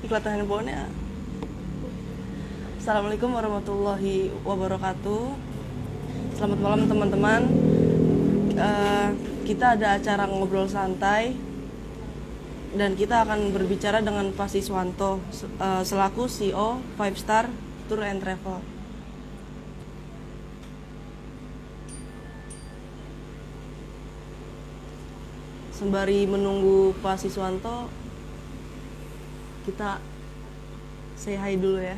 Iklan handphonenya. Assalamualaikum warahmatullahi wabarakatuh. Selamat malam teman-teman. Kita ada acara ngobrol santai dan kita akan berbicara dengan Pak Siswanto selaku CEO Five Star Tour and Travel. Sembari menunggu Pak Siswanto, kita say hi dulu ya.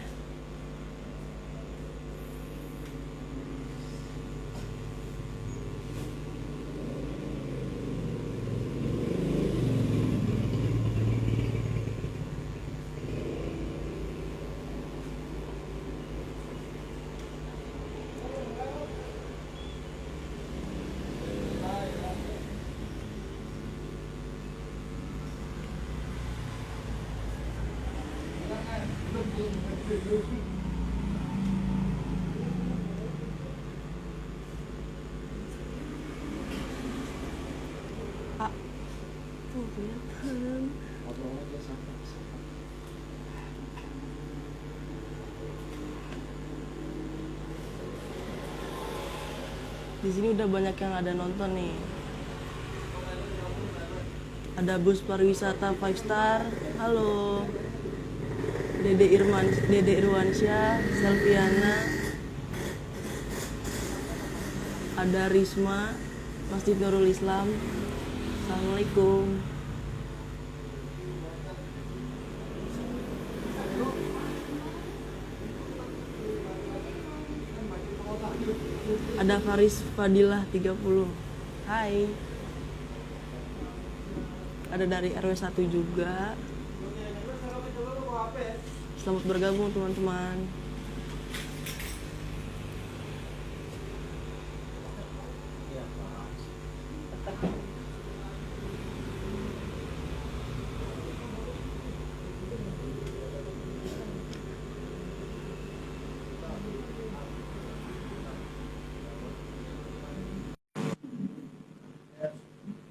Ah, tuh kelihatan. Di sini udah banyak yang ada nonton nih. Ada bus pariwisata Five Star. Halo. Dede Irwansyah, Selviana, ada Risma, Masjid Nurul Islam. Assalamualaikum. Ada Faris Fadilah 30. Hai. Ada dari RW 1 juga. Selamat bergabung teman-teman.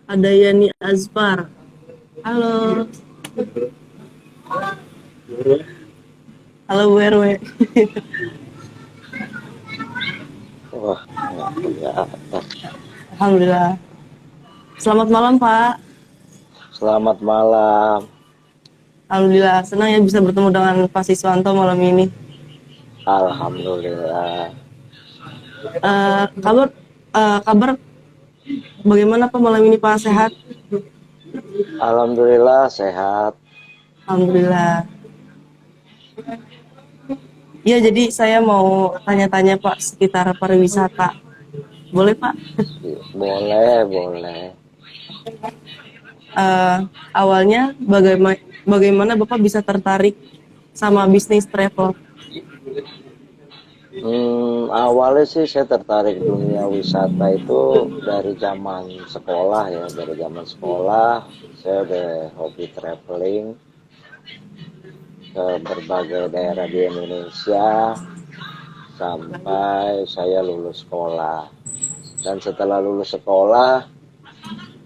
Ada Yani Azfar. Halo. Halo Bu RW. Wah, enggak. Alhamdulillah. Selamat malam Pak. Selamat malam. Alhamdulillah, senang ya bisa bertemu dengan Pak Siswanto malam ini. Alhamdulillah. Kabar kabar bagaimana Pak malam ini Pak, sehat? Alhamdulillah sehat. Alhamdulillah. Ya, jadi saya mau tanya-tanya Pak sekitar pariwisata. Boleh Pak? Boleh. Awalnya bagaimana Bapak bisa tertarik sama bisnis travel? Awalnya sih saya tertarik dunia wisata itu dari zaman sekolah ya. Dari zaman sekolah saya udah hobi traveling ke berbagai daerah di Indonesia sampai saya lulus sekolah. Dan setelah lulus sekolah,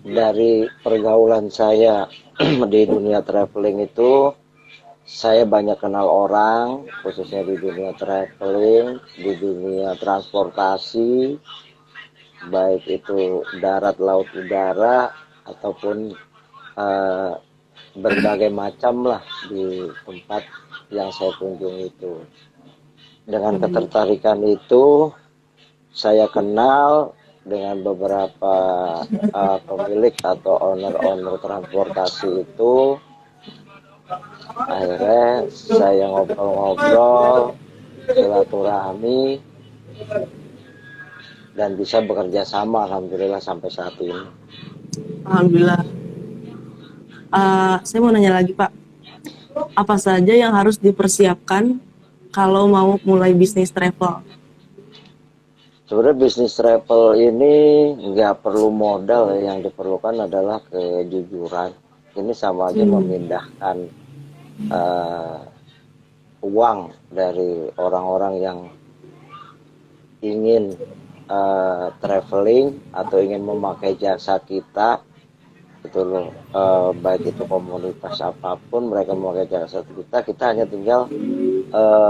dari pergaulan saya di dunia traveling itu, saya banyak kenal orang, khususnya di dunia traveling, di dunia transportasi, baik itu darat, laut, udara, ataupun eh, berbagai macam lah di tempat yang saya kunjungi itu. Dengan ketertarikan itu, saya kenal dengan beberapa pemilik atau owner transportasi itu. Akhirnya saya ngobrol-ngobrol, silaturahmi, dan bisa bekerja sama alhamdulillah sampai saat ini. Alhamdulillah. Saya mau nanya lagi Pak, apa saja yang harus dipersiapkan kalau mau mulai bisnis travel? Sebenarnya bisnis travel ini nggak perlu modal, yang diperlukan adalah kejujuran. Ini sama aja memindahkan uang dari orang-orang yang ingin traveling atau ingin memakai jasa kita, gitu loh. Baik itu komunitas apapun mereka memakai jasa kita hanya tinggal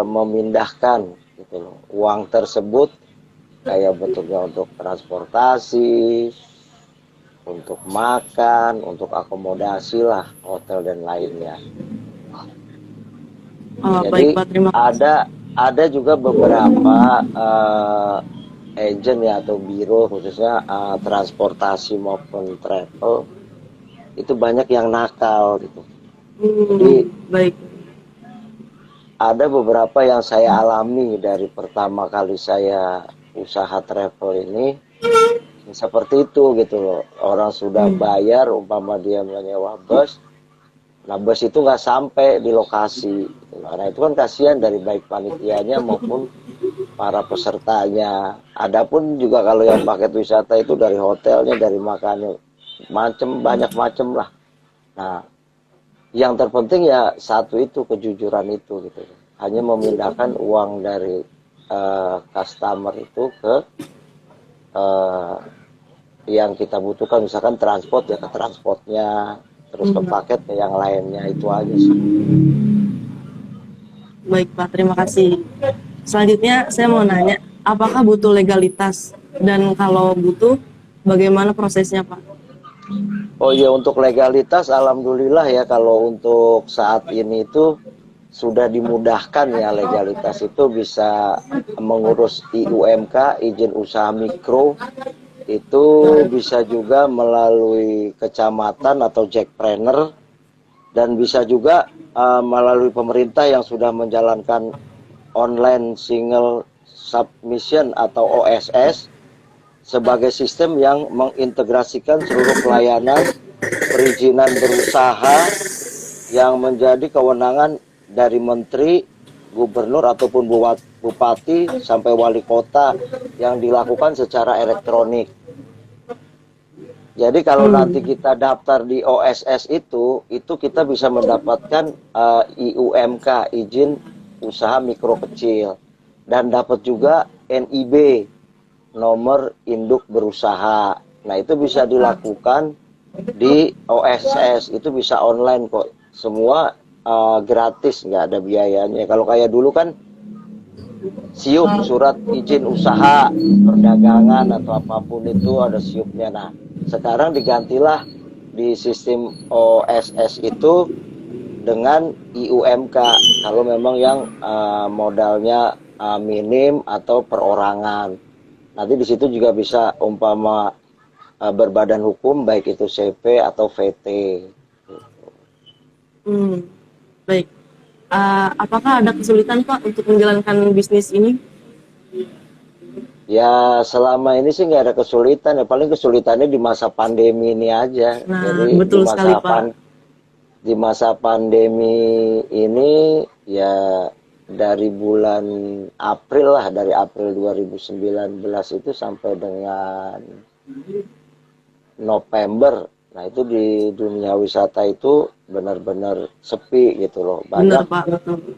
memindahkan gitu loh uang tersebut kayak bentuknya untuk transportasi, untuk makan, untuk akomodasi lah, hotel dan lainnya. Baik Jadi Pak, terima kasih. ada juga beberapa agent ya atau biro khususnya transportasi maupun travel itu banyak yang nakal gitu. Jadi Baik. ada beberapa yang saya alami dari pertama kali saya usaha travel ini seperti itu gitu loh. Orang sudah bayar umpama dia menyewa bus, nah bus itu nggak sampai di lokasi gitu. Karena itu kan kasihan dari baik panitianya maupun para pesertanya. Adapun juga kalau yang paket wisata itu dari hotelnya, dari makannya, banyak macam lah. Nah, yang terpenting ya satu itu kejujuran itu gitu. Hanya memindahkan uang dari customer itu ke yang kita butuhkan, misalkan transport ya ke transportnya, terus ke paket ke yang lainnya, itu aja sih. Baik Pak, terima kasih. Selanjutnya saya mau nanya, apakah butuh legalitas? Dan kalau butuh, bagaimana prosesnya Pak? Oh iya, untuk legalitas alhamdulillah ya, kalau untuk saat ini itu sudah dimudahkan ya, legalitas itu bisa mengurus IUMK, izin usaha mikro, itu bisa juga melalui kecamatan atau jackpreneur, dan bisa juga melalui pemerintah yang sudah menjalankan online single submission atau OSS sebagai sistem yang mengintegrasikan seluruh pelayanan perizinan berusaha yang menjadi kewenangan dari menteri, gubernur ataupun bupati sampai wali kota yang dilakukan secara elektronik. Jadi kalau nanti kita daftar di OSS itu kita bisa mendapatkan IUMK, izin usaha mikro kecil, dan dapat juga NIB, nomor induk berusaha. Nah, itu bisa dilakukan di OSS, itu bisa online kok. Semua gratis, nggak ada biayanya. Kalau kayak dulu kan SIUP, surat izin usaha perdagangan atau apapun itu ada SIUP-nya. Nah, sekarang digantilah di sistem OSS itu dengan IUMK kalau memang yang modalnya minim atau perorangan. Nanti di situ juga bisa umpama berbadan hukum baik itu CP atau VT. Baik. Apakah ada kesulitan Pak untuk menjalankan bisnis ini? Ya selama ini sih nggak ada kesulitan ya, paling kesulitannya di masa pandemi ini aja. Nah, Jadi betul sekali Pak. di masa pandemi ini ya dari bulan April lah, dari April 2019 itu sampai dengan November. Nah itu di dunia wisata itu benar-benar sepi gitu loh. Benar Banyak Pak, betul.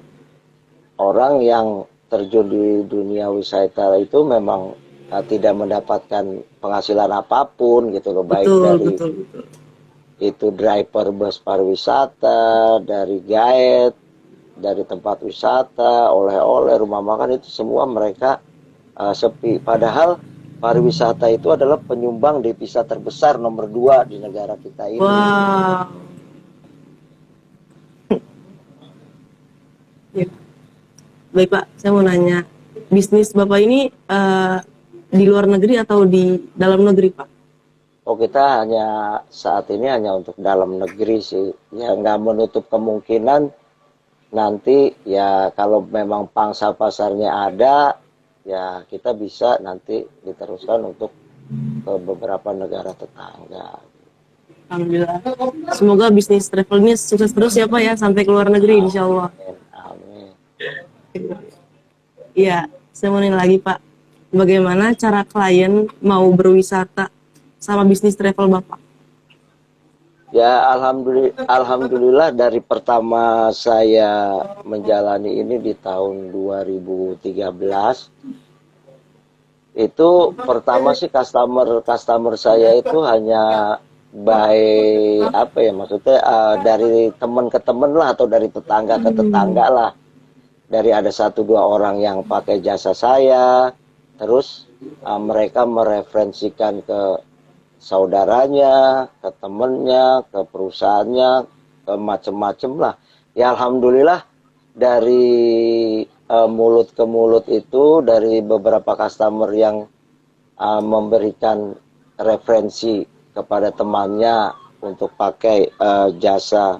orang yang terjun di dunia wisata itu memang tidak mendapatkan penghasilan apapun gitu loh, baik Betul, dari betul, betul. itu driver bus pariwisata, dari guide, dari tempat wisata, oleh-oleh, rumah makan, itu semua mereka sepi. Padahal pariwisata itu adalah penyumbang devisa terbesar nomor 2 di negara kita ini. Wow. Ya. Baik Pak, saya mau nanya, bisnis Bapak ini di luar negeri atau di dalam negeri Pak? Oh, kita hanya saat ini hanya untuk dalam negeri sih. Ya nggak menutup kemungkinan nanti ya kalau memang pangsa pasarnya ada, ya kita bisa nanti diteruskan untuk ke beberapa negara tetangga. Alhamdulillah. Semoga bisnis travel ini sukses terus ya Pak ya, sampai ke luar negeri insya Allah. Amin. Iya, saya mau nanya lagi Pak, bagaimana cara klien mau berwisata sama bisnis travel Bapak? Ya alhamdulillah dari pertama saya menjalani ini di tahun 2013 itu pertama sih customer saya itu hanya baik apa ya maksudnya dari teman ke teman lah atau dari tetangga ke tetangga lah. Dari ada satu dua orang yang pakai jasa saya, terus mereka mereferensikan ke saudaranya, ke temennya, ke perusahaannya, ke macem-macem lah. Ya alhamdulillah dari mulut ke mulut itu dari beberapa customer yang memberikan referensi kepada temannya untuk pakai jasa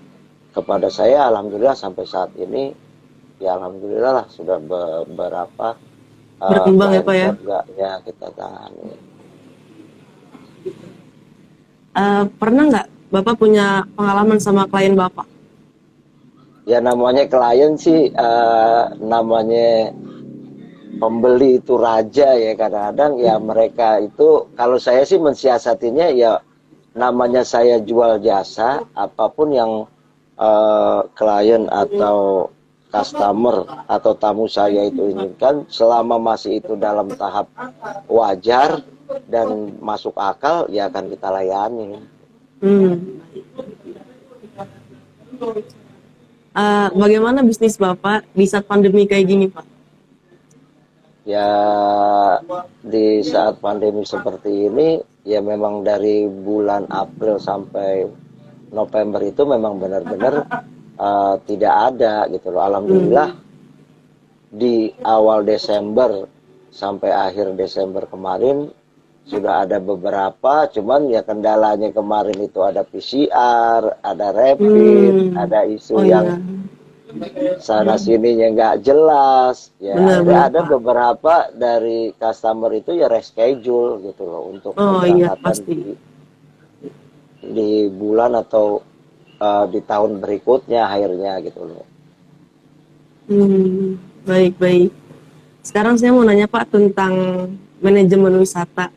kepada saya, alhamdulillah sampai saat ini ya alhamdulillah lah sudah beberapa Berkembang ya Pak ya. keluarganya kita tangani. Pernah nggak Bapak punya pengalaman sama klien Bapak? Ya namanya klien sih namanya pembeli itu raja ya, kadang-kadang ya mereka itu kalau saya sih mensiasatinya ya namanya saya jual jasa apapun yang klien atau customer atau tamu saya itu inginkan, selama masih itu dalam tahap wajar dan masuk akal ya akan kita layani. Bagaimana bisnis Bapak di saat pandemi kayak gini Pak? Ya di saat pandemi seperti ini ya memang dari bulan April sampai November itu memang benar-benar tidak ada gitu loh. Alhamdulillah di awal Desember sampai akhir Desember kemarin sudah ada beberapa, cuman ya kendalanya kemarin itu ada PCR, ada rapid, ada isu yang sana sininya nggak jelas ya. Ada beberapa dari customer itu ya reschedule gitu loh untuk keberangkatan di bulan atau di tahun berikutnya akhirnya gitu loh. Baik. Sekarang saya mau nanya Pak tentang manajemen wisata.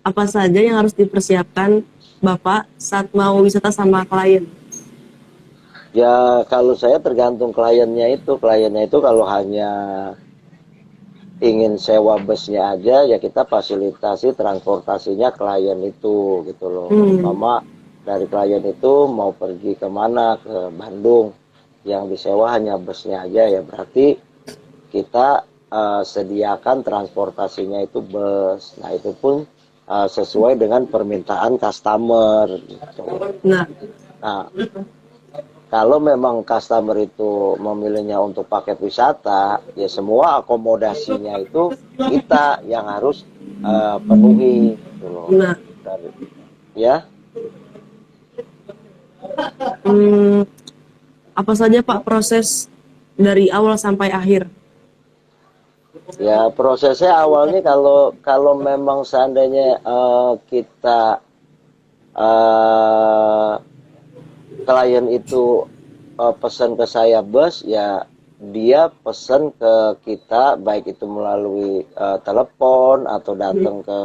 Apa saja yang harus dipersiapkan Bapak saat mau wisata sama klien? Ya kalau saya tergantung kliennya itu kalau hanya ingin sewa busnya aja ya kita fasilitasi transportasinya klien itu gitu loh. Mama dari klien itu mau pergi kemana, ke Bandung, yang disewa hanya busnya aja ya berarti kita sediakan transportasinya itu bus. Nah itu pun sesuai dengan permintaan customer gitu. Nah kalau memang customer itu memilihnya untuk paket wisata, ya semua akomodasinya itu kita yang harus penuhi gitu loh. Ya. Apa saja Pak proses dari awal sampai akhir? Ya prosesnya awalnya kalau memang seandainya kita klien itu pesan ke saya bus, ya dia pesan ke kita baik itu melalui telepon atau datang ke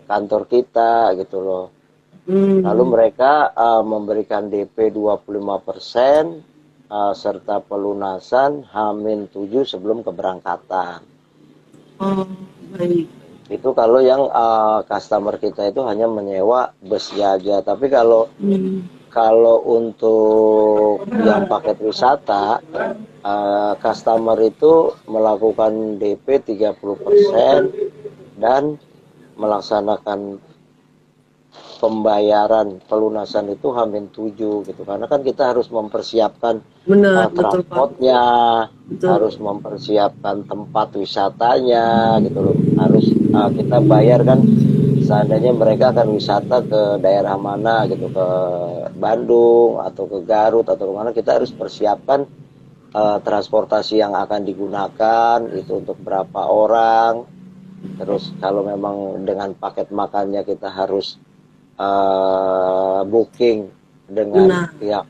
kantor kita gitu loh. Lalu mereka memberikan DP 25% serta pelunasan H-7 sebelum keberangkatan. Baik. Itu kalau yang customer kita itu hanya menyewa busnya aja. Tapi kalau untuk yang paket wisata, customer itu melakukan DP 30% dan melaksanakan pembayaran pelunasan itu H-7 gitu. Karena kan kita harus mempersiapkan transportnya, harus mempersiapkan tempat wisatanya gitu loh. Harus kita bayar kan seandainya mereka akan wisata ke daerah mana gitu, ke Bandung atau ke Garut atau kemana, kita harus persiapkan transportasi yang akan digunakan itu untuk berapa orang. Terus kalau memang dengan paket makannya kita harus booking dengan pihak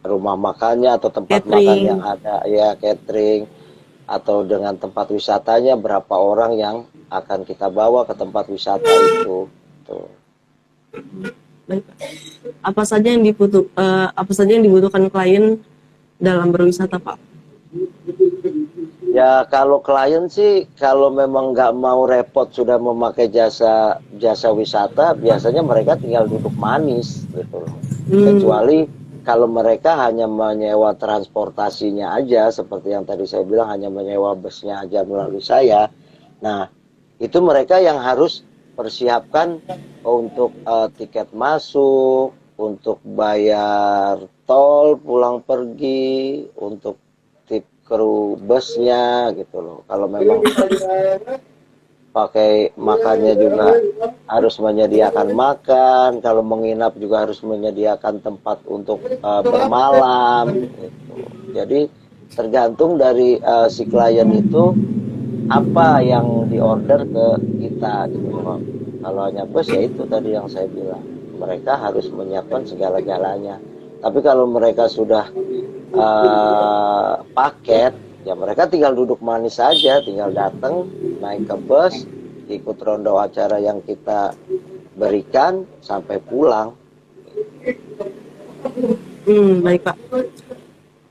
rumah makannya atau tempat makan yang ada ya, catering, atau dengan tempat wisatanya berapa orang yang akan kita bawa ke tempat wisata itu. Tuh. Apa saja yang dibutuhkan klien dalam berwisata Pak? Ya kalau klien sih kalau memang nggak mau repot sudah memakai jasa jasa wisata, biasanya mereka tinggal duduk manis gitu loh. Hmm, Kecuali kalau mereka hanya menyewa transportasinya aja, seperti yang tadi saya bilang hanya menyewa busnya aja melalui saya. Nah, itu mereka yang harus persiapkan untuk tiket masuk, untuk bayar tol pulang pergi, untuk tip kru busnya gitu loh. Kalau memang pakai makannya juga harus menyediakan makan, kalau menginap juga harus menyediakan tempat untuk bermalam gitu. Jadi tergantung dari si klien itu apa yang diorder ke kita gitu loh. Kalau hanya bus ya itu tadi yang saya bilang. Mereka harus menyiapkan segala-galanya. Tapi kalau mereka sudah paket, ya mereka tinggal duduk manis saja, tinggal datang, naik ke bus, ikut rondo acara yang kita berikan sampai pulang. baik Pak.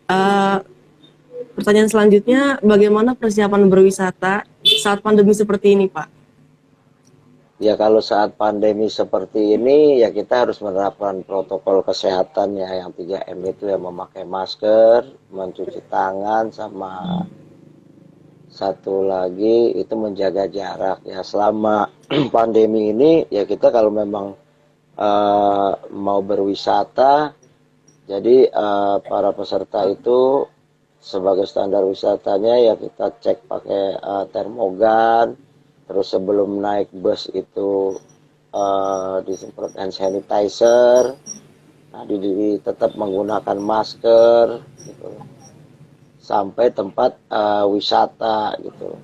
Eh, Pertanyaan selanjutnya, bagaimana persiapan berwisata saat pandemi seperti ini, Pak? Ya kalau saat pandemi seperti ini ya kita harus menerapkan protokol kesehatan ya yang 3M itu ya, memakai masker, mencuci tangan, sama satu lagi itu menjaga jarak ya selama pandemi ini. Ya kita kalau memang mau berwisata, jadi para peserta itu sebagai standar wisatanya ya kita cek pakai termogan, terus sebelum naik bus itu disemprot hand sanitizer, nah tetap menggunakan masker gitu sampai tempat wisata gitu.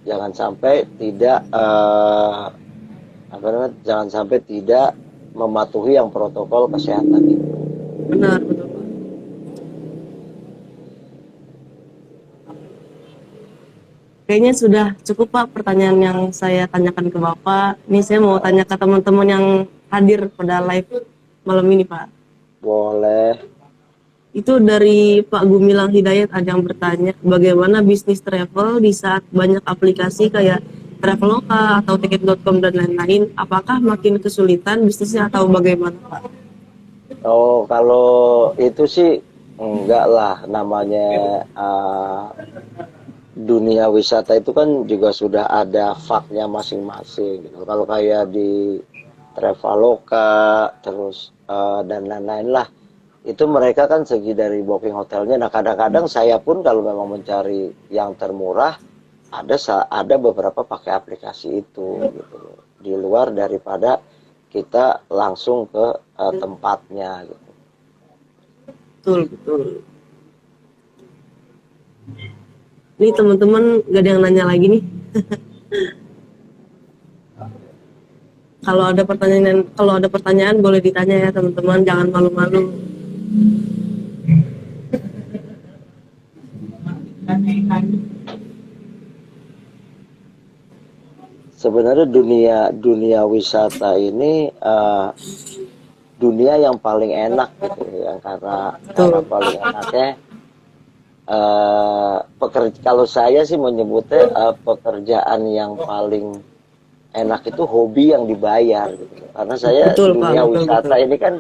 Jangan sampai tidak apa namanya, jangan sampai tidak mematuhi yang protokol kesehatan itu. Benar, betul, Pak. Kayaknya sudah cukup, Pak, pertanyaan yang saya tanyakan ke Bapak. Ini saya mau tanya ke teman-teman yang hadir pada live malam ini, Pak. Boleh. Itu dari Pak Gumilang Hidayat ada yang bertanya, bagaimana bisnis travel di saat banyak aplikasi kayak Traveloka atau tiket.com dan lain-lain, apakah makin kesulitan bisnisnya atau bagaimana, Pak? Oh, kalau itu sih enggak lah, namanya uh, dunia wisata itu kan juga sudah ada faknya masing-masing gitu. Kalau kayak di Traveloka terus dan lain-lain lah, itu mereka kan segi dari booking hotelnya. Nah kadang-kadang saya pun kalau memang mencari yang termurah, ada beberapa pakai aplikasi itu gitu loh, di luar daripada kita langsung ke tempatnya gitu. Betul, betul. Ini teman-teman gak ada yang nanya lagi nih. Kalau ada pertanyaan boleh ditanya ya teman-teman, jangan malu-malu. Sebenarnya dunia dunia wisata ini dunia yang paling enak gitu ya, karena Betul. paling enaknya kalau saya sih menyebutnya pekerjaan yang paling enak itu hobi yang dibayar gitu. Karena saya Betul, Pak, dunia betul, betul. wisata ini kan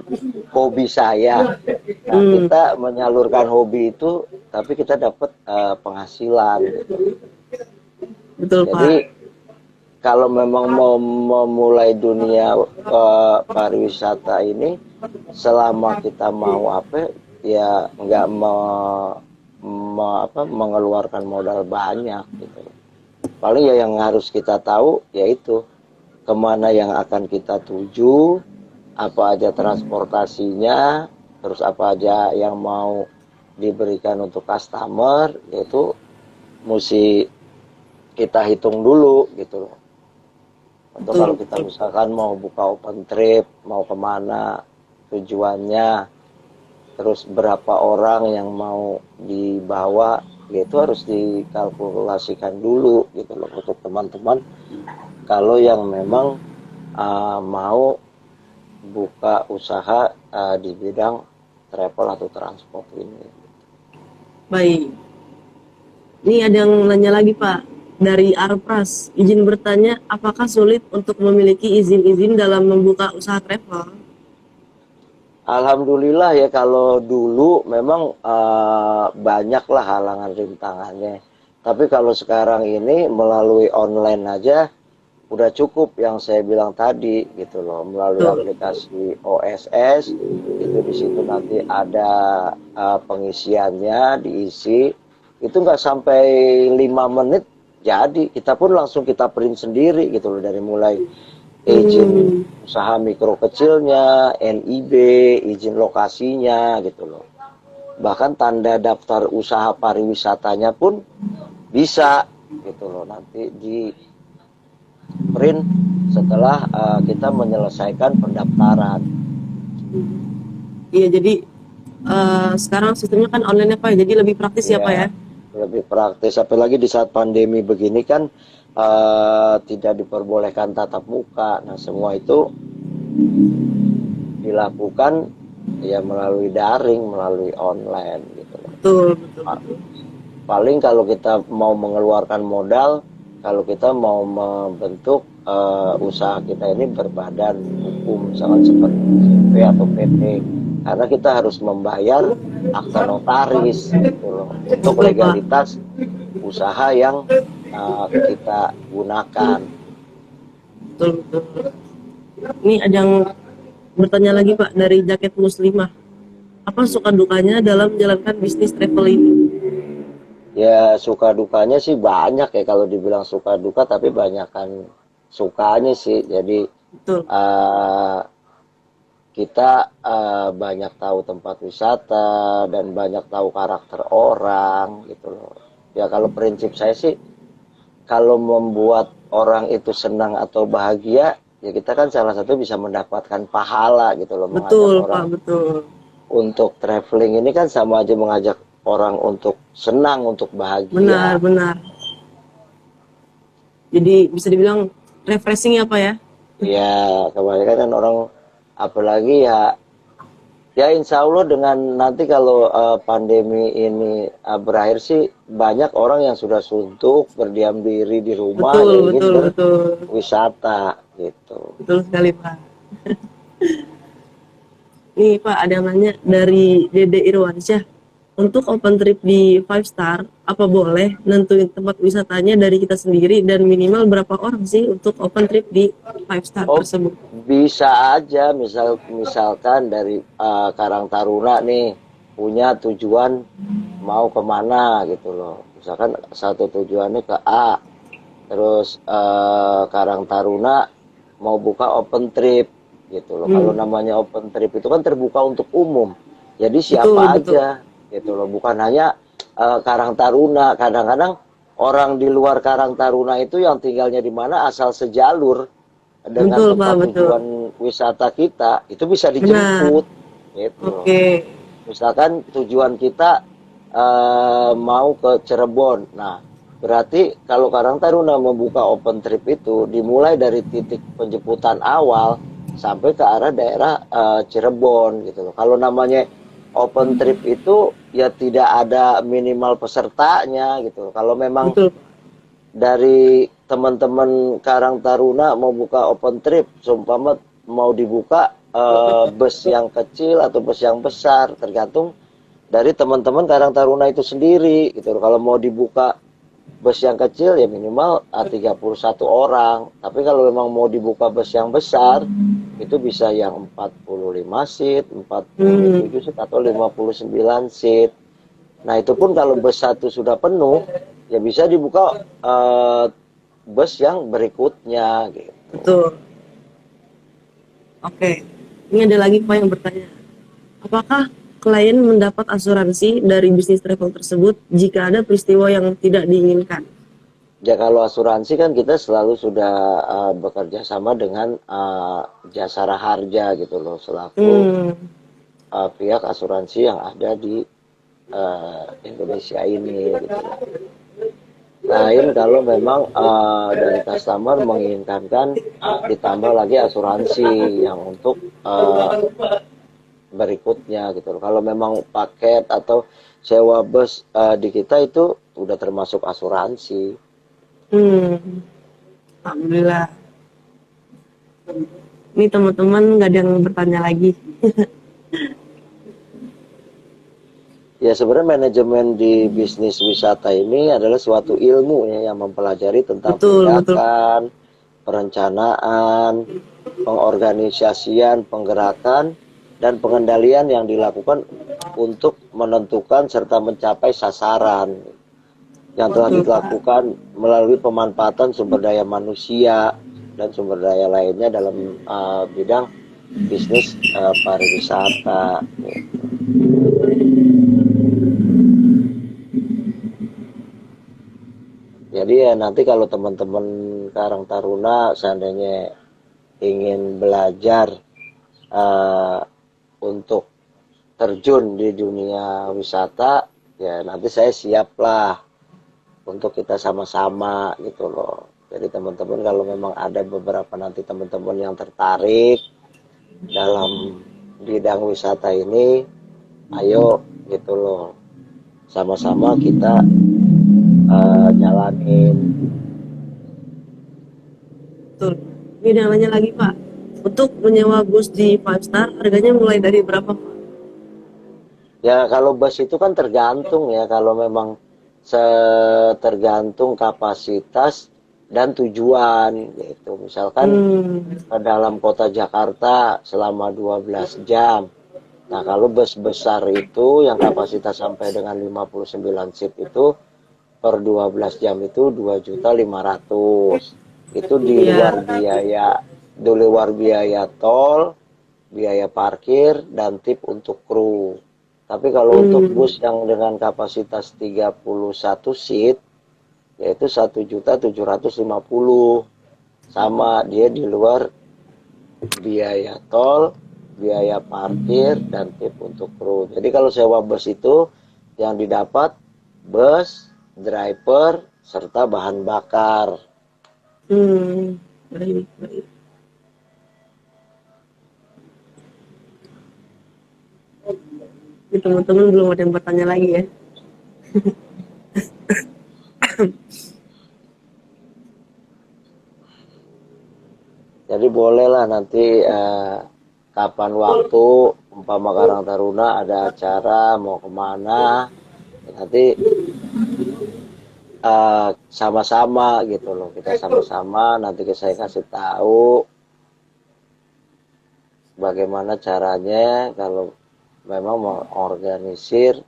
hobi saya. Nah, Hmm, kita menyalurkan hobi itu tapi kita dapat penghasilan gitu. betul, Jadi Pak. kalau memang mau memulai dunia pariwisata ini, selama kita mau apa ya nggak mengeluarkan modal banyak gitu. Paling ya yang harus kita tahu yaitu kemana yang akan kita tuju, apa aja transportasinya, terus apa aja yang mau diberikan untuk customer, yaitu mesti kita hitung dulu gitu loh. Atau Betul, kalau kita betul. misalkan mau buka open trip, mau kemana tujuannya, terus berapa orang yang mau dibawa, ya itu harus dikalkulasikan dulu gitu loh untuk teman-teman kalau yang memang mau buka usaha di bidang travel atau transport ini. Baik. Ini ada yang nanya lagi Pak, dari Arpras, izin bertanya, apakah sulit untuk memiliki izin-izin dalam membuka usaha travel? Alhamdulillah ya, kalau dulu memang banyaklah halangan rintangannya. Tapi kalau sekarang ini melalui online aja udah cukup yang saya bilang tadi gitu loh, melalui Betul. aplikasi OSS itu di situ nanti ada pengisiannya diisi, itu nggak sampai 5 menit jadi kita pun langsung kita print sendiri gitu loh, dari mulai izin Hmm, usaha mikro kecilnya, NIB, izin lokasinya gitu loh. Bahkan tanda daftar usaha pariwisatanya pun bisa gitu loh, nanti di print setelah kita menyelesaikan pendaftaran. iya jadi sekarang sistemnya kan online ya Pak, jadi lebih praktis ya Pak Ya, ya. lebih praktis. Apalagi di saat pandemi begini kan tidak diperbolehkan tatap muka. Nah, semua itu dilakukan ya melalui daring, melalui online gitu loh. Betul, betul, betul. Paling kalau kita mau mengeluarkan modal, kalau kita mau membentuk usaha kita ini berbadan hukum, misalkan seperti CV atau PT, karena kita harus membayar akta notaris gitu loh, untuk Betul Pak, legalitas usaha yang kita gunakan. betul, betul. Ini ada yang bertanya lagi Pak dari Jaket Muslimah. Apa suka dukanya dalam menjalankan bisnis travel ini? Ya, suka dukanya sih banyak ya, kalau dibilang suka duka, tapi banyakkan sukanya sih. Jadi Betul, eh, kita banyak tahu tempat wisata dan banyak tahu karakter orang gitu loh. Ya, kalau prinsip saya sih, kalau membuat orang itu senang atau bahagia, ya kita kan salah satu bisa mendapatkan pahala gitu loh. Mengajak betul Pak, orang betul. untuk traveling ini kan sama aja mengajak orang untuk senang, untuk Benar, bahagia. benar. Jadi bisa dibilang refreshing ya Pak ya? Ya, kebanyakan kan orang, apalagi ya, ya insya Allah dengan nanti kalau pandemi ini berakhir sih, banyak orang yang sudah suntuk berdiam diri di rumah, Betul, ya ingin betul, betul. berwisata gitu. Betul sekali Pak. Nih Pak, ada yang nanya dari Dede Irwansyah. Untuk open trip di five star, apa boleh nentuin tempat wisatanya dari kita sendiri dan minimal berapa orang sih untuk open trip di five star Oh, tersebut? bisa aja, misalkan dari Karang Taruna nih punya tujuan mau kemana gitu loh. Misalkan satu tujuannya ke A, terus Karang Taruna mau buka open trip gitu loh. Kalau Hmm, namanya open trip itu kan terbuka untuk umum, jadi siapa betul, betul. aja gitu loh, bukan hanya Karang Taruna. Kadang-kadang orang di luar Karang Taruna itu yang tinggalnya di mana, asal sejalur dengan Betul Pak, tempat betul. tujuan wisata kita, itu bisa Benar. dijemput gitu loh. Oke. Misalkan tujuan kita mau ke Cirebon. Nah, berarti kalau Karang Taruna membuka open trip itu dimulai dari titik penjemputan awal sampai ke arah daerah Cirebon gitu loh. Kalau namanya open trip itu ya tidak ada minimal pesertanya gitu loh. Kalau memang Betul. dari teman-teman Karang Taruna mau buka open trip, seumpama mau dibuka bus yang kecil atau bus yang besar, tergantung dari teman-teman Karang Taruna itu sendiri gitu. Kalau mau dibuka bus yang kecil ya minimal 31 orang. Tapi kalau memang mau dibuka bus yang besar, itu bisa yang 45 seat, Hmm, 47 seat atau 59 seat. Nah, itu pun kalau bus satu sudah penuh, ya bisa dibuka bus yang berikutnya gitu. betul. Oke. Ini ada lagi Pak yang bertanya. Apakah klien mendapat asuransi dari bisnis travel tersebut jika ada peristiwa yang tidak diinginkan? Ya, kalau asuransi kan kita selalu sudah bekerja sama dengan Jasara Harja gitu loh, selaku Hmm, pihak asuransi yang ada di Indonesia ini gitu loh. Lain kalau memang dari customer menginginkan ditambah lagi asuransi yang untuk berikutnya gitu loh. Kalau memang paket atau sewa bus di kita itu udah termasuk asuransi. Alhamdulillah. Ini teman-teman nggak ada yang bertanya lagi. Ya sebenarnya manajemen di bisnis wisata ini adalah suatu ilmu ya yang mempelajari tentang Betul, betul. tindakan, perencanaan, pengorganisasian, penggerakan, dan pengendalian yang dilakukan untuk menentukan serta mencapai sasaran yang telah Betul, Pak. dilakukan melalui pemanfaatan sumber daya manusia dan sumber daya lainnya dalam bidang bisnis pariwisata. Jadi ya nanti kalau teman-teman Karang Taruna seandainya ingin belajar uh, untuk terjun di dunia wisata, ya nanti saya siap lah untuk kita sama-sama gitu loh. Jadi teman-teman kalau memang ada beberapa nanti teman-teman yang tertarik dalam bidang wisata ini, ayo gitu loh, sama-sama kita jalanin. Betul. Ini namanya lagi, Pak. Untuk menyewa bus di Five Star, harganya mulai dari berapa, Pak? Ya kalau bus itu kan tergantung ya, kalau memang tergantung kapasitas dan tujuan gitu. Misalkan ke dalam kota Jakarta selama 12 jam. Nah, kalau bus besar itu yang kapasitas sampai dengan 59 seat itu per 12 jam itu 2.500.000. Itu di luar biaya tol, biaya parkir dan tip untuk kru. Tapi kalau untuk bus yang dengan kapasitas 31 seat yaitu 1.750.000, sama dia di luar biaya tol, biaya parkir dan tip untuk kru. Jadi kalau sewa bus itu yang didapat bus, driver serta bahan bakar. Baik, baik. Ini teman-teman belum ada yang bertanya lagi ya. Jadi bolehlah nanti kapan waktu umpama Karang Taruna ada acara mau kemana, nanti sama-sama gitu loh, kita sama-sama nanti saya kasih tahu bagaimana caranya kalau memang mau organisir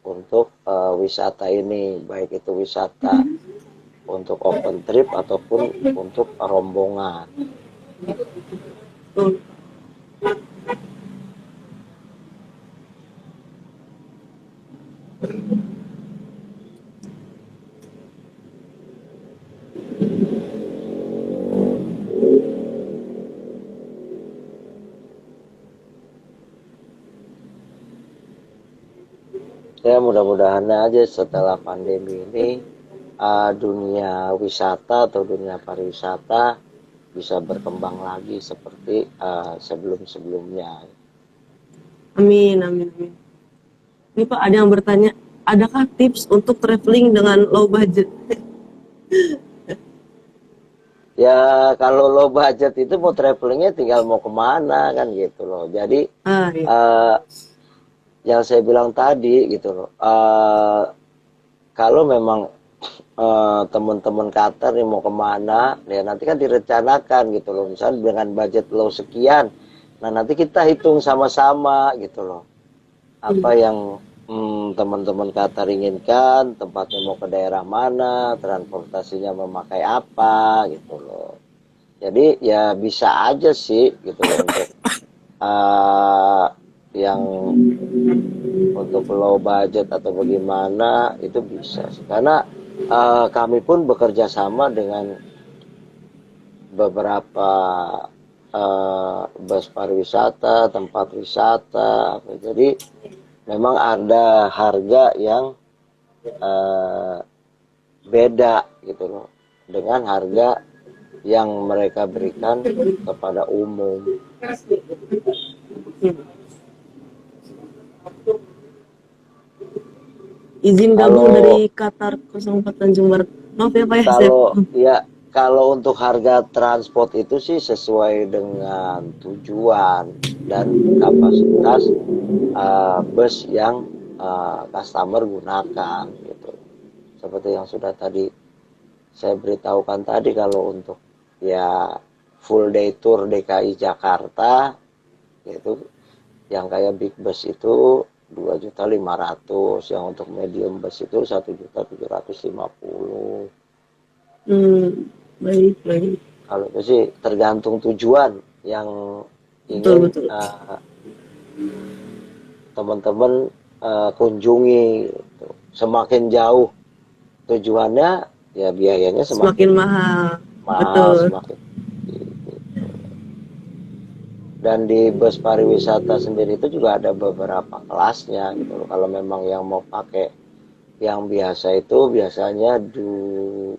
untuk wisata ini, baik itu wisata untuk open trip ataupun untuk rombongan. Ya mudah-mudahan aja setelah pandemi ini dunia wisata atau dunia pariwisata bisa berkembang lagi seperti sebelum-sebelumnya. Amin, amin, amin. Ini Pak ada yang bertanya, adakah tips untuk traveling dengan low budget? Ya kalau low budget itu mau travelingnya tinggal mau kemana kan gitu loh. Jadi Iya. yang saya bilang tadi gitu loh. Kalau memang teman-teman Qatar nih mau kemana, ya nanti kan direncanakan gitu loh. Misalnya dengan budget low sekian, nah nanti kita hitung sama-sama gitu loh. Apa yang teman-teman Qatar inginkan, tempatnya mau ke daerah mana, transportasinya memakai apa gitu loh. Jadi ya bisa aja sih gitu loh untuk yang untuk low budget atau bagaimana itu bisa sih. Karena kami pun bekerja sama dengan beberapa bus pariwisata, tempat wisata. Jadi memang ada harga yang beda gitu loh dengan harga yang mereka berikan kepada umum. Izin gabung Kalau dari Qatar 04 Tanjung Barat. Maaf ya Pak ya, saya kalau ya kalau untuk harga transport itu sih sesuai dengan tujuan dan kapasitas bus yang customer gunakan gitu. Seperti yang sudah tadi saya beritahukan tadi, kalau untuk ya full day tour DKI Jakarta itu yang kayak big bus itu 2.500.000, yang untuk medium bus itu 1.750.000. baik, baik. Kalau itu sih tergantung tujuan yang Betul, ingin betul. teman-teman kunjungi gitu. Semakin jauh tujuannya, ya biayanya Semakin semakin mahal. mahal, Betul. semakin gitu. Dan di bus pariwisata sendiri itu juga ada beberapa kelasnya gitu loh. Kalau memang yang mau pakai yang biasa itu biasanya 59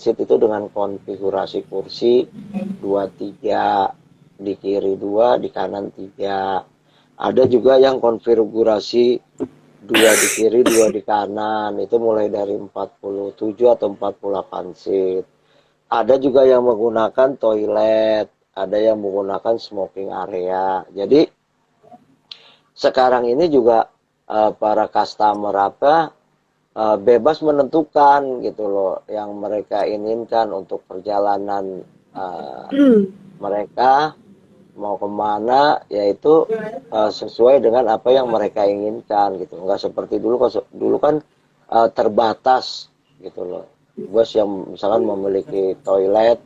seat itu dengan konfigurasi kursi 23, di kiri 2, di kanan 3. Ada juga yang konfigurasi 2 di kiri 2 di kanan, itu mulai dari 47 atau 48 seat. Ada juga yang menggunakan toilet, ada yang menggunakan smoking area. Jadi sekarang ini juga para customer bebas menentukan gitu loh yang mereka inginkan untuk perjalanan mereka mau kemana, yaitu sesuai dengan apa yang mereka inginkan gitu. Nggak seperti dulu. Dulu kan terbatas gitu loh, bus yang misalkan memiliki toilet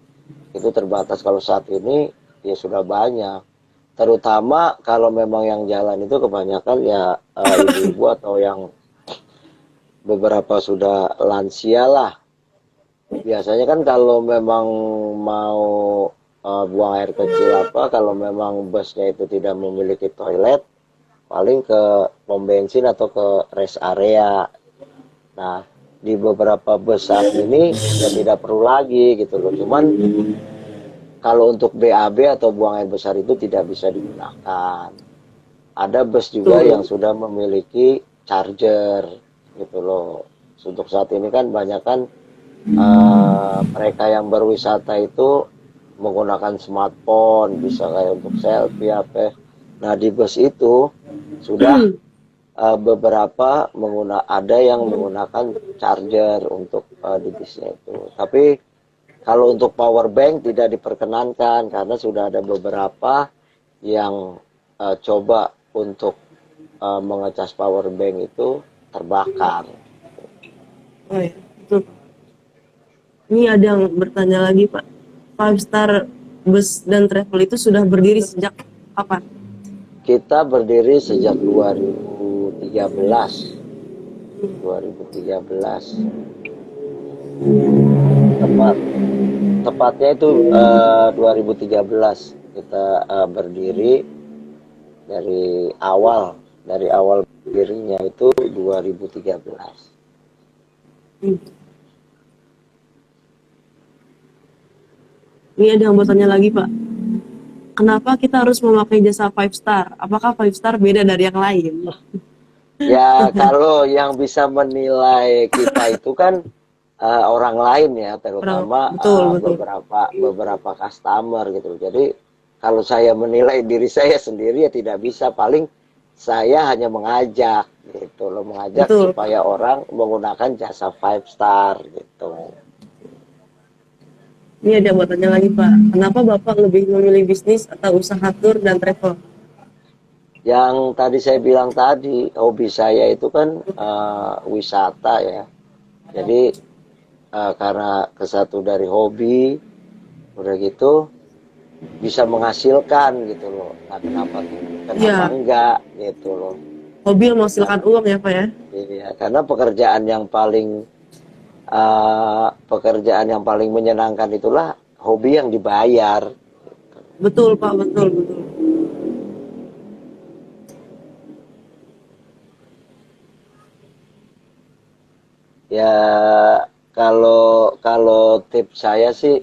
itu terbatas. Kalau saat ini ya sudah banyak, terutama kalau memang yang jalan itu kebanyakan ya ibu-ibu atau yang beberapa sudah lansia lah. Biasanya kan kalau memang mau buang air kecil kalau memang busnya itu tidak memiliki toilet, paling ke pom bensin atau ke rest area. Nah, di beberapa bus saat ini ya tidak perlu lagi gitu loh. Cuman kalau untuk BAB atau buang air besar itu tidak bisa digunakan. Ada bus juga yang Betul. sudah memiliki charger gitu loh. Untuk saat ini kan banyak kan mereka yang berwisata itu menggunakan smartphone, bisa kayak untuk selfie apa. Nah, di bus itu sudah beberapa ada yang menggunakan charger untuk di bisnya itu. Tapi kalau untuk power bank tidak diperkenankan karena sudah ada beberapa yang coba untuk mengecas power bank itu terbakar. Oh ya, betul. Ini ada yang bertanya lagi Pak. Five Star Bus dan Travel itu sudah berdiri sejak kapan? Kita berdiri sejak 2013. 2013. Tepatnya itu 2013 kita berdiri. Dari awal berdirinya itu 2013. Ini ada yang bertanya lagi Pak. Kenapa kita harus memakai jasa Five Star? Apakah Five Star beda dari yang lain? Ya, kalau yang bisa menilai kita itu kan orang lain ya, terutama Betul, betul. beberapa customer gitu. Jadi kalau saya menilai diri saya sendiri ya tidak bisa, paling saya hanya mengajak gitu loh, mengajak Betul, Pak. supaya orang menggunakan jasa Five Star gitu. Ini ada yang bertanya lagi Pak. Kenapa Bapak lebih memilih bisnis atau usaha tour dan travel? Yang tadi saya bilang tadi, hobi saya itu kan wisata ya. Jadi karena kesatu dari hobi, udah gitu bisa menghasilkan gitu loh. Nah, kenapa Ya, enggak gitu loh. hobi yang menghasilkan uang ya Pak ya? Iya, karena pekerjaan yang paling menyenangkan itulah hobi yang dibayar. Betul Pak, betul, betul. Ya, kalau kalau tips saya sih,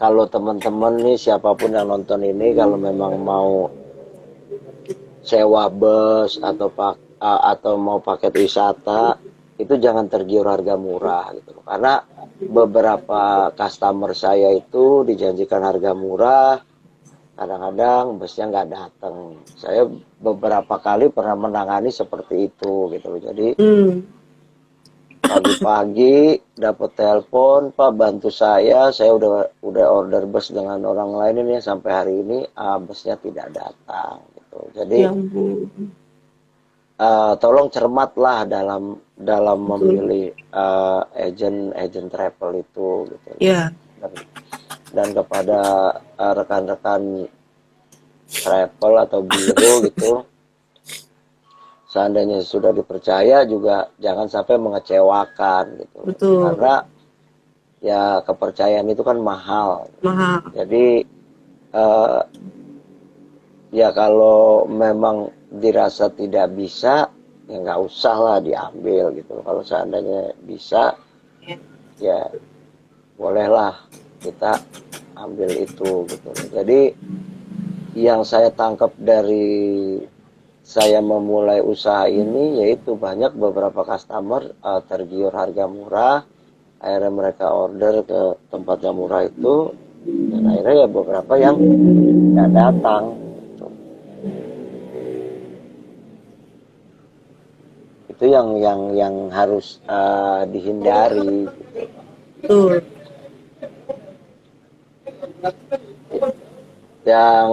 kalau teman-teman nih siapapun yang nonton ini, kalau memang mau sewa bus atau atau mau paket wisata itu jangan tergiur harga murah gitu loh. Karena beberapa customer saya itu dijanjikan harga murah, kadang-kadang busnya nggak datang. Saya beberapa kali pernah menangani seperti itu gitu loh. Jadi Hmm. pagi-pagi dapat telepon, Pak bantu saya udah order bus dengan orang lain ini sampai hari ini busnya tidak datang gitu. Jadi Ya ampun. tolong cermatlah dalam dalam Betul. memilih agent travel itu gitu. Ya, Dan, dan kepada rekan-rekan travel atau biro gitu, seandainya sudah dipercaya juga jangan sampai mengecewakan gitu. betul. Karena ya kepercayaan itu kan mahal. Mahal. Jadi eh, ya kalau memang dirasa tidak bisa ya nggak usah lah diambil gitu. Kalau seandainya bisa ya bolehlah kita ambil itu gitu. Jadi yang saya tangkap dari saya memulai usaha ini yaitu banyak beberapa customer tergiur harga murah, akhirnya mereka order ke tempat yang murah itu, dan akhirnya ya beberapa yang tidak datang gitu. Itu yang harus dihindari gitu. Betul. Yang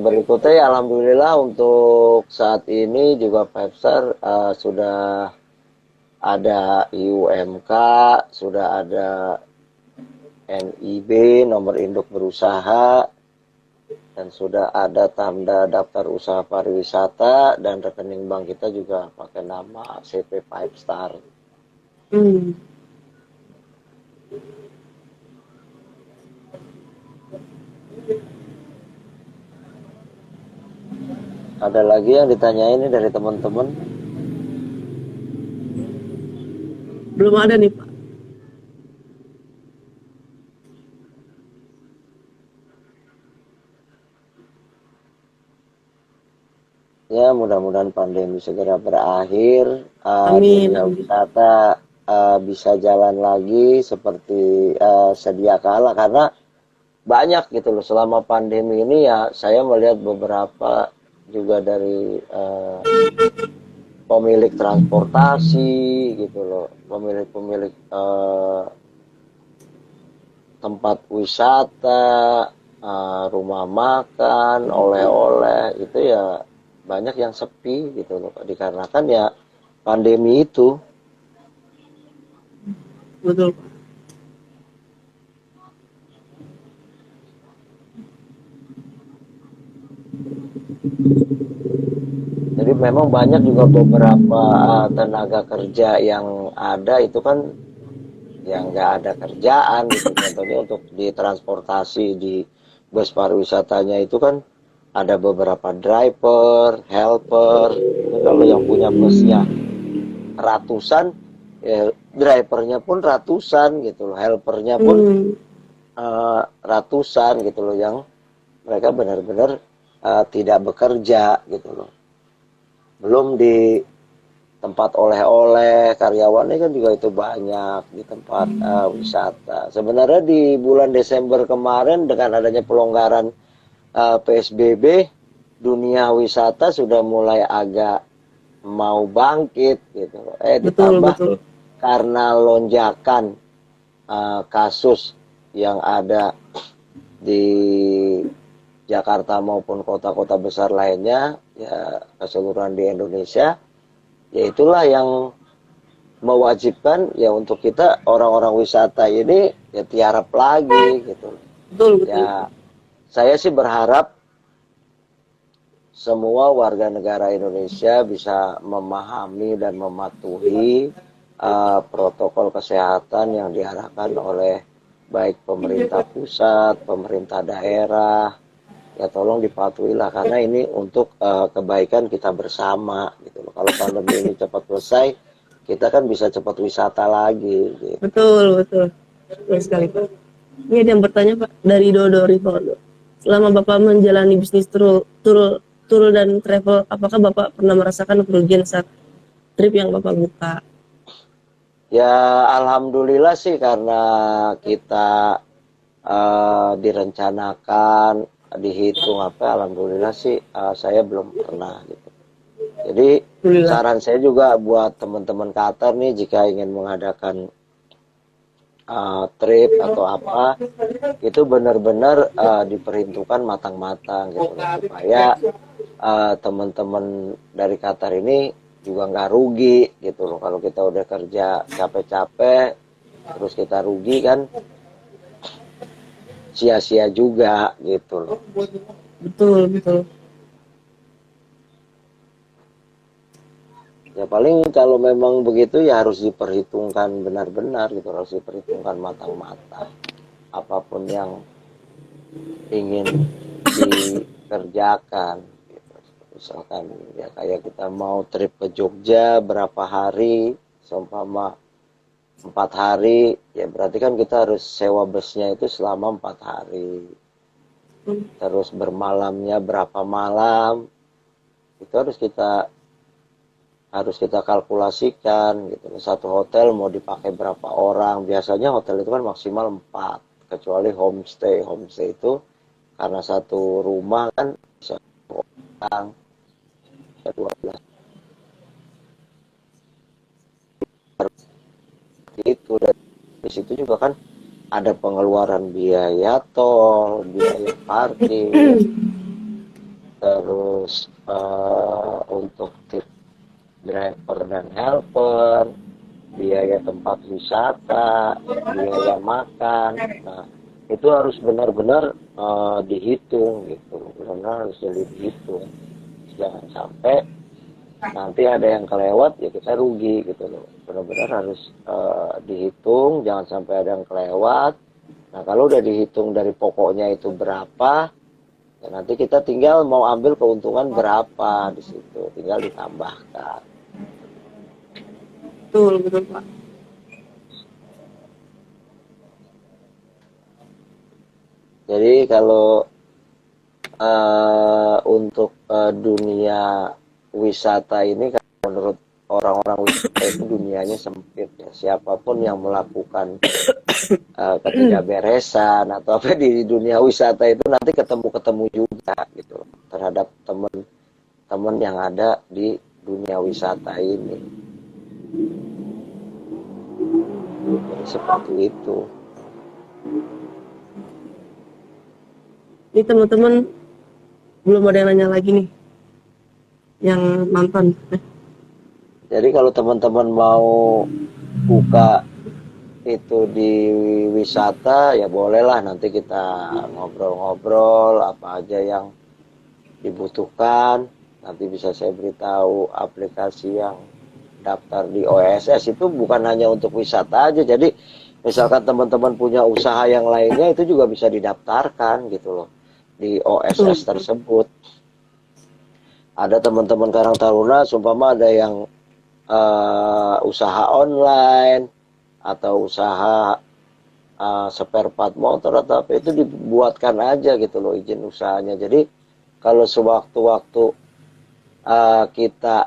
berikutnya ya alhamdulillah untuk saat ini juga Pepsar sudah ada IUMK, sudah ada NIB, nomor induk berusaha, dan sudah ada tanda daftar usaha pariwisata, dan rekening bank kita juga pakai nama CP Five Star. Hmm. Ada lagi yang ditanyain ini dari teman-teman? Belum ada nih, Pak. Ya mudah-mudahan pandemi segera berakhir, Amin, dunia amin. wisata bisa jalan lagi seperti sedia kala, karena banyak gitu loh selama pandemi ini ya saya melihat beberapa juga dari pemilik transportasi gitu loh, pemilik-pemilik tempat wisata, rumah makan, oleh-oleh itu ya banyak yang sepi gitu loh, dikarenakan ya pandemi itu. Betul, Pak. Jadi memang banyak juga beberapa tenaga kerja yang ada itu kan yang nggak ada kerjaan gitu. Contohnya untuk di transportasi di bus pariwisatanya itu kan ada beberapa driver, helper. Ini kalau yang punya busnya ratusan, ya, drivernya pun ratusan gitu loh, helpernya pun Hmm. ratusan gitu loh, yang mereka benar-benar tidak bekerja gitu loh. Belum di tempat oleh-oleh, karyawannya kan juga itu banyak di tempat wisata. Sebenarnya di bulan Desember kemarin dengan adanya pelonggaran PSBB, dunia wisata sudah mulai agak mau bangkit gitu. Betul, Ditambah betul. karena lonjakan kasus yang ada di Jakarta maupun kota-kota besar lainnya, ya keseluruhan di Indonesia, ya itulah yang mewajibkan ya untuk kita orang-orang wisata ini ya tiarap lagi gitu. Betul, betul. Ya saya sih berharap semua warga negara Indonesia bisa memahami dan mematuhi protokol kesehatan yang diarahkan oleh baik pemerintah pusat, pemerintah daerah. Ya tolong dipatuhilah karena ini untuk kebaikan kita bersama gitu loh. Kalau pandemi ini cepat selesai, kita kan bisa cepat wisata lagi gitu. Betul, betul. Betul sekali, Pak. Ini ada yang bertanya, Pak, dari Dodo Rivaldo. Selama Bapak menjalani bisnis tour dan travel, apakah Bapak pernah merasakan kerugian saat trip yang Bapak buka? Ya alhamdulillah sih karena kita direncanakan, dihitung apa, alhamdulillah sih saya belum pernah gitu. Jadi Alhamdulillah. saran saya juga buat teman-teman Qatar nih jika ingin mengadakan trip atau apa itu benar-benar diperhitungkan matang-matang gitu loh supaya teman-teman dari Qatar ini juga nggak rugi gitu loh. Kalau kita udah kerja capek-capek terus kita rugi kan sia-sia juga gitu loh. Betul, betul. Ya paling kalau memang begitu ya harus diperhitungkan benar-benar gitu, harus diperhitungkan matang-matang. Apapun yang ingin dikerjakan gitu. Misalkan ya kayak kita mau trip ke Jogja berapa hari, seumpama 4 hari, ya berarti kan kita harus sewa busnya itu selama 4 hari. Terus bermalamnya berapa malam, itu harus kita kalkulasikan gitu. Satu hotel mau dipakai berapa orang, biasanya hotel itu kan maksimal 4, kecuali homestay. Homestay itu karena satu rumah kan bisa orang, bisa 12. Itu dan di situ juga kan ada pengeluaran biaya tol, biaya parkir, terus untuk tip driver dan helper, biaya tempat wisata, biaya makan. Nah, itu harus benar-benar dihitung gitu, benar-benar harus dihitung. Jangan sampai nanti ada yang kelewat ya kita rugi gitu loh. Benar-benar harus dihitung, jangan sampai ada yang kelewat. Nah kalau udah dihitung dari pokoknya itu berapa, ya nanti kita tinggal mau ambil keuntungan berapa di situ, tinggal ditambahkan. Betul, betul, Pak. Jadi kalau untuk dunia wisata ini kan menurut orang-orang wisata itu dunianya sempit ya. Siapapun yang melakukan ketidakberesan atau apa di dunia wisata itu nanti ketemu juga gitu terhadap teman-teman yang ada di dunia wisata ini. Jadi seperti itu. Ini teman-teman belum ada yang nanya lagi nih, yang nonton. Jadi kalau teman-teman mau buka itu di wisata ya bolehlah nanti kita ngobrol-ngobrol apa aja yang dibutuhkan. Nanti bisa saya beritahu aplikasi yang daftar di OSS itu bukan hanya untuk wisata aja. Jadi misalkan teman-teman punya usaha yang lainnya itu juga bisa didaftarkan gitu loh di OSS tersebut. Ada teman-teman Karang Taruna sumpama ada yang usaha online atau usaha spare part motor atau apa itu dibuatkan aja gitu loh izin usahanya. Jadi kalau sewaktu-waktu kita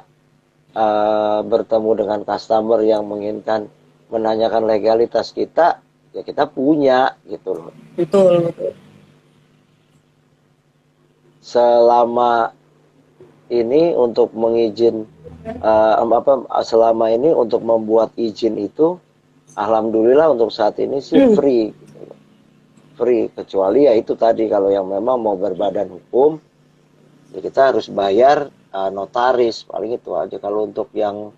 bertemu dengan customer yang menginginkan menanyakan legalitas kita, ya kita punya gitu loh. Betul, betul. Selama ini untuk mengizin selama ini untuk membuat izin itu alhamdulillah untuk saat ini sih free gitu loh. Free kecuali ya itu tadi kalau yang memang mau berbadan hukum ya kita harus bayar notaris paling itu aja. Kalau untuk yang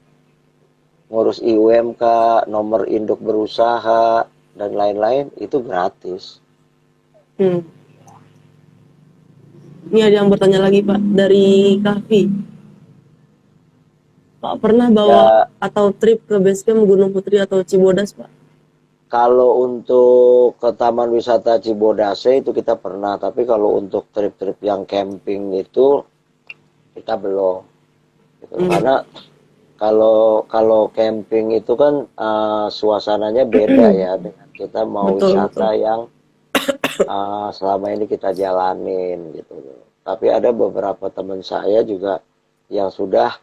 ngurus IUMK, nomor induk berusaha dan lain-lain itu gratis. Ini ada yang bertanya lagi Pak dari Kahfi. Pak pernah bawa atau trip ke basecamp Gunung Putri atau Cibodas Pak? Kalau untuk ke Taman Wisata Cibodase itu kita pernah, tapi kalau untuk trip-trip yang camping itu kita belum. Gitu. Karena kalau camping itu kan suasananya beda ya dengan kita mau wisata yang selama ini kita jalanin gitu. Tapi ada beberapa teman saya juga yang sudah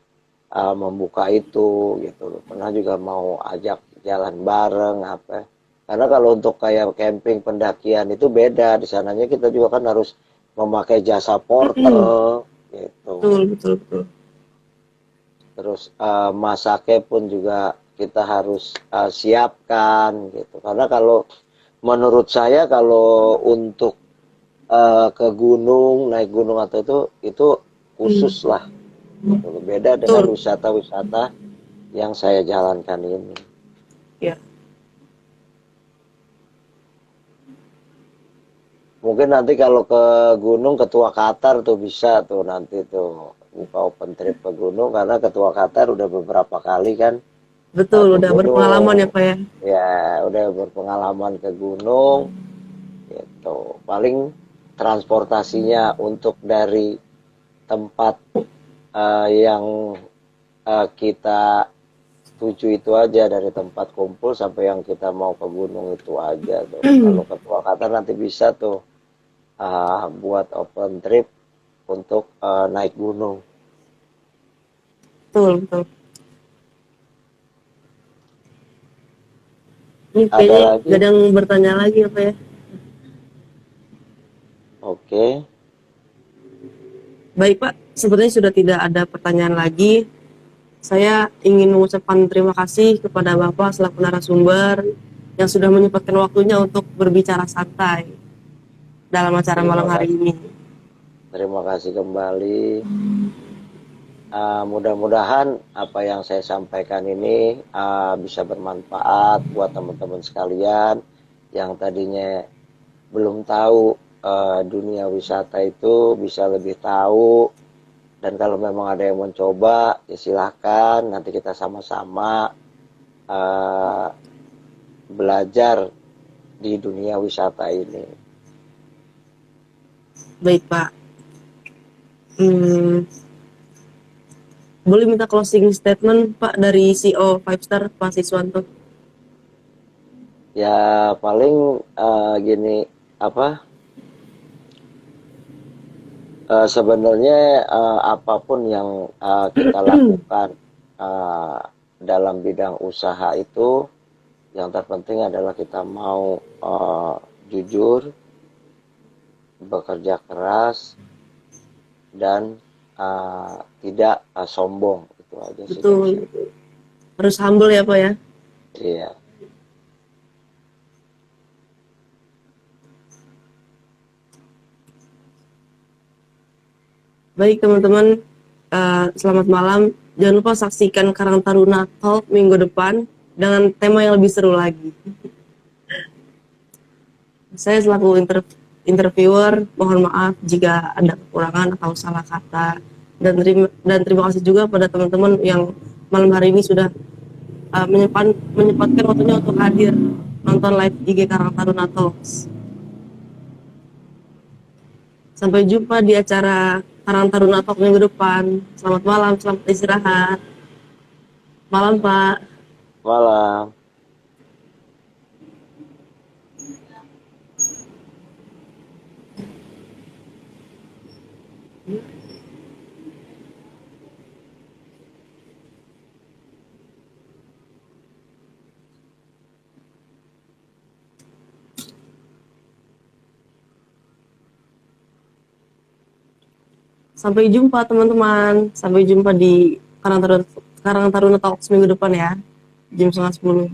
membuka itu gitu. Pernah juga mau ajak jalan bareng apa. Karena kalau untuk kayak camping pendakian itu beda. Di sananya kita juga kan harus memakai jasa porter gitu. Betul, betul, betul. Terus masaknya pun juga kita harus siapkan gitu. Karena kalau menurut saya kalau untuk ke gunung, naik gunung atau itu khusus lah. Gitu. Beda dengan Betul. wisata-wisata yang saya jalankan ini. Ya, Mungkin nanti kalau ke gunung ketua Qatar tuh bisa tuh nanti tuh buka open trip ke gunung karena ketua Qatar udah beberapa kali kan betul. ke Udah berpengalaman ya, gunung. Pak ya. Ya, udah berpengalaman ke gunung gitu. Paling transportasinya untuk dari tempat yang kita tuju itu aja dari tempat kumpul sampai yang kita mau ke gunung itu aja tuh. Kalau ketua Qatar nanti bisa tuh buat open trip untuk naik gunung. Betul, betul. Ini Ada kayaknya lagi? gak ada yang bertanya lagi apa ya. Oke. Baik Pak, sepertinya sudah tidak ada pertanyaan lagi. Saya ingin mengucapkan terima kasih kepada Bapak selaku narasumber yang sudah menyempatkan waktunya untuk berbicara santai dalam acara Terima malam hari kasih. ini. Terima kasih kembali. Mudah-mudahan apa yang saya sampaikan ini bisa bermanfaat buat teman-teman sekalian yang tadinya belum tahu dunia wisata itu bisa lebih tahu. Dan kalau memang ada yang mencoba, ya silahkan nanti kita sama-sama uh, belajar di dunia wisata ini. Baik Pak. Boleh minta closing statement Pak dari CEO Five Star Pak Siswanto? Ya paling gini apa? Sebenarnya apapun yang kita lakukan dalam bidang usaha itu, yang terpenting adalah kita mau jujur, bekerja keras, dan tidak sombong. Itu aja sih dari saya. Betul. Harus humble ya Pak ya. Iya. Baik teman-teman, selamat malam. Jangan lupa saksikan Karang Taruna Talk minggu depan dengan tema yang lebih seru lagi. Saya selaku interviewer, mohon maaf jika ada kekurangan atau salah kata. Dan terima kasih juga pada teman-teman yang malam hari ini sudah menyempatkan waktunya untuk hadir nonton live IG Karang Taruna Talks. Sampai jumpa di acara Karang Taruna Talk minggu depan. Selamat malam, selamat istirahat. Malam, Pak. Malam. Sampai jumpa, teman-teman. Sampai jumpa di Karang Taruna Talks minggu depan ya. Jam 9:30.